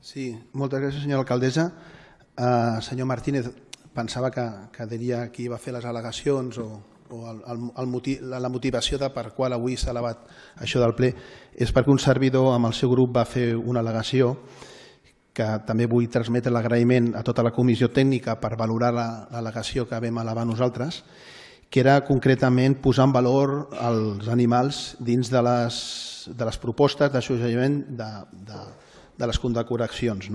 Sí, moltes gràcies, senyora alcaldessa. Senyor Martínez, pensava que diria qui va fer les al·legacions o la motivació de per qual avui s'ha elevat això del ple és perquè un servidor amb el seu grup va fer una al·legació que també vull transmetre l'agraïment a tota la comissió tècnica per valorar l'al·legació que vam elevar nosaltres, que era concretament posar en valor els animals dins de les propostes d'associament de les condecoracions.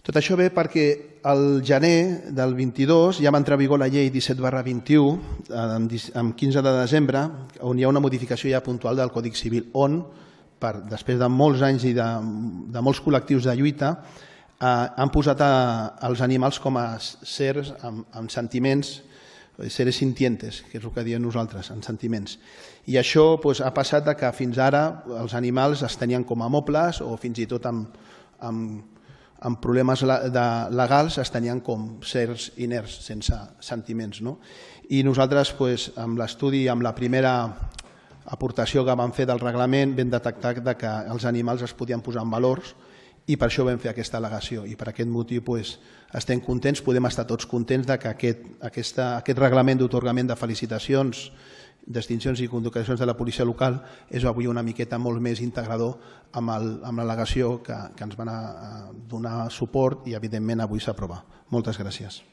Tot això ve perquè al gener del 22 ja va entrar en vigor la llei 17/21, amb 15 de desembre, on hi ha una modificació ja puntual del Codi Civil, on, després de molts anys i de molts col·lectius de lluita, han posat els animals com a sers amb sentiments, seres sintientes, que és el que diem nosaltres, en sentiments. I això ha passat que fins ara els animals es tenien com a mobles o fins i tot amb problemes legals es tenien com sers inerts, sense sentiments. I nosaltres, amb l'estudi, amb la primera aportació que vam fer del reglament, vam detectar que els animals es podien posar en valors i per això vam fer aquesta al·legació. I per aquest motiu estem contents, podem estar tots contents que aquest reglament d'atorgament de felicitacions, distincions i condecoracions de la policia local és avui una miqueta molt més integrador amb l'al·legació que ens van donar suport i evidentment avui s'aprova. Moltes gràcies.